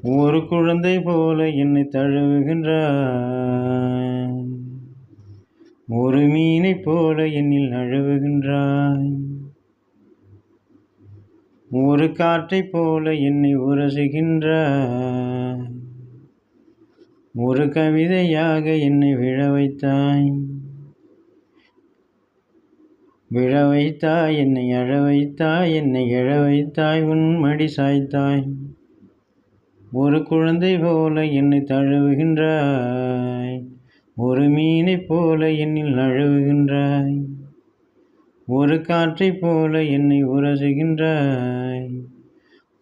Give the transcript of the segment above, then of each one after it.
ஒரு குழந்தை போல என்னை தழுவுகின்றாய், ஒரு மீனைப் போல என்னில் நழுவுகின்றாய், ஒரு காற்றைப் போல என்னை உரசுகின்றாய், ஒரு கவிதையாக என்னை விழ வைத்தாய், என்னை அழ வைத்தாய், என்னை எழ வைத்தாய், உன் மடி சாய்த்தாய். ஒரு குழந்தை போல என்னை தழுவுகின்றாய், ஒரு மீனைப் போல என்னில் நழுவுகின்றாய், ஒரு காற்றைப் போல என்னை உரசுகின்றாய்,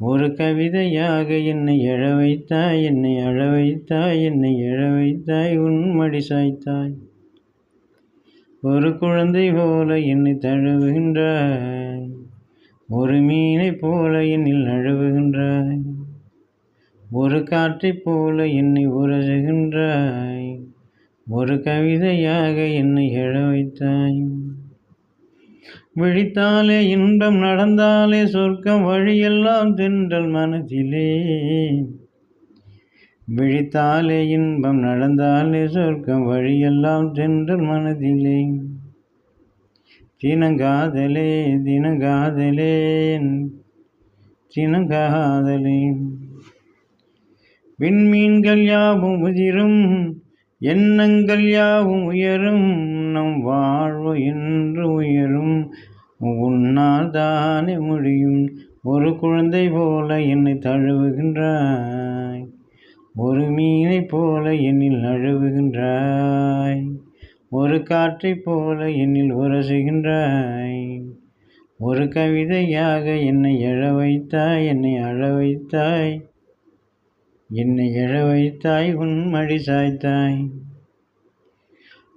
ஒரு கவிதையாக என்னை எழ வைத்தாய், என்னை அழ வைத்தாய், என்னை எழ வைத்தாய், உன் மடி சாய்த்தாய். ஒரு குழந்தை போல என்னை தழுவுகின்றாய், ஒரு மீனைப் போல என்னில் நழுவுகின்றாய், ஒரு காற்றைப் போல என்னை உரசுகின்றாய், ஒரு கவிதையாக என்னை எழ வைத்தாய். விழித்தாலே இன்பம், நடந்தாலே சொர்க்கம், வழியெல்லாம் தென்றல் மனதிலே. விழித்தாலே இன்பம், நடந்தாலே சொர்க்கம், வழியெல்லாம் தென்றல் மனதிலே. தினங்காதலே தினங்காதலே தினங்காதலே. விண்மீன்கள் யாவும் உதிரும், எண்ணங்கள் யாவும் உயரும், நம் வாழ்வு என்று உயரும், உன்னால் தானே முடியும். ஒரு குழந்தை போல என்னை தழுவுகின்றாய், ஒரு மீனைப் போல என்னில் நழுவுகின்றாய், ஒரு காற்றைப் போல என்னில் உரசுகின்றாய், ஒரு கவிதையாக என்னை எழ வைத்தாய், என்னை அழ வைத்தாய், என்னை எழ வைத்தாய், உன் மடி சாய்த்தாய்.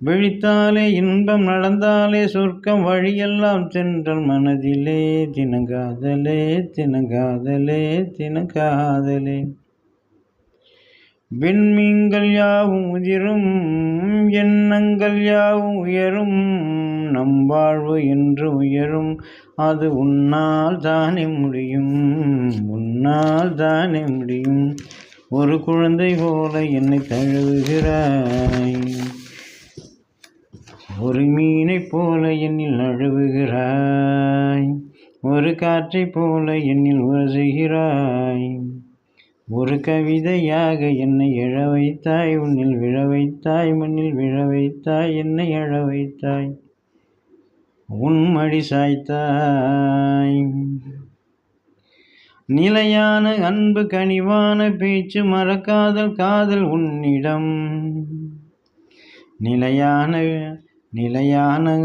விழித்தாலே இன்பம், நடந்தாலே சொர்க்கம், வழியெல்லாம் தென்றல் மனதிலே. தினங்காதலே தினங்காதலே தினங்காதலே. விண்மீன்கள் யாவும் உதிரும், எண்ணங்கள் யாவும் உயரும், நம் வாழ்வு என்று உயரும், அது உன்னால் தானே முடியும், உன்னால் தானே முடியும். ஒரு குழந்தை போல என்னை தழுவுகிறாய், ஒரு மீனைப் போல என்னில் நழுவுகிறாய், ஒரு காற்றைப் போல என்னில் உரசுகிறாய், ஒரு கவிதையாக என்னை எழ வைத்தாய், உன்னில் விழ வைத்தாய், மண்ணில் விழ வைத்தாய், என்னை எழ வைத்தாய், உன் மடி சாய்த்தாய். நிலையான அன்பு, கனிவான பேச்சு, மறக்காதல் காதல் உன்னிடம். நிலையான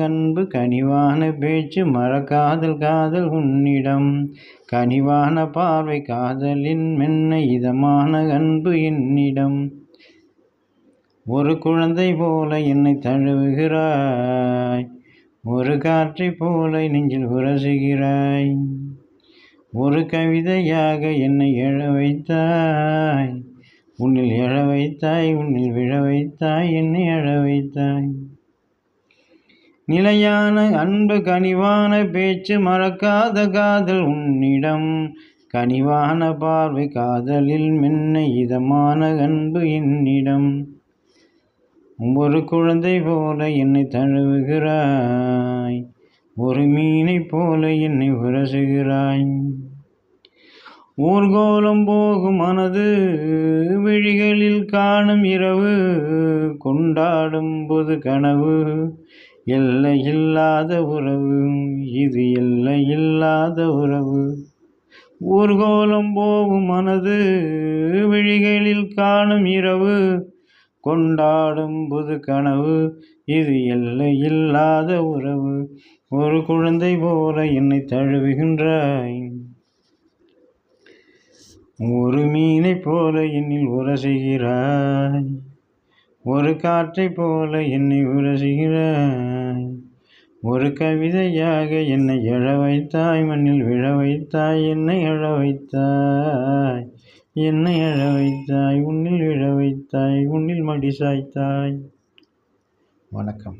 அன்பு, கனிவான பேச்சு, மறக்காதல் காதல் உன்னிடம், கனிவான பார்வை, காதலின் மென்ன இதமான அன்பு என்னிடம். ஒரு குழந்தை போல என்னை தழுவுகிறாய், ஒரு காற்றைப் போல நெஞ்சில் உரசுகிறாய், ஒரு கவிதையாக என்னை எழ வைத்தாய், உன்னில் எழ வைத்தாய், உன்னில் விழ வைத்தாய், என்னை எழ வைத்தாய். நிலையான அன்பு, கனிவான பேச்சு, மறக்காத காதல் உன்னிடம், கனிவான பார்வை, காதலில் மென்ன இதமான அன்பு என்னிடம். ஒரு குழந்தை போல என்னை தழுவுகிறாய், ஒரு மீனைப் போல என்னை உரசுகிறாய். ஊர்கோலம் போகும் மனது, விழிகளில் காணும் இரவு, கொண்டாடும் பொது கனவு, எல்லையில்லாத உறவு, இது எல்லையில்லாத உறவு. ஊர்கோலம் போகும் மனது, விழிகளில் காணும் இரவு, கொண்டாடும் பொது கனவு, இது எல்லையில்லாத உறவு. ஒரு குழந்தை போல என்னை தழுவுகின்றாய், ஒரு மீனைப் போல என்னில் உரசுகிறாய், ஒரு காற்றைப் போல என்னை உரசுகிறாய், ஒரு கவிதையாக என்னை எழ வைத்தாய், மண்ணில் விழ வைத்தாய், என்னை எழ வைத்தாய், என்னை எழ வைத்தாய், உன்னில் விழ வைத்தாய், உன்னில் மடி சாய்த்தாய். வணக்கம்.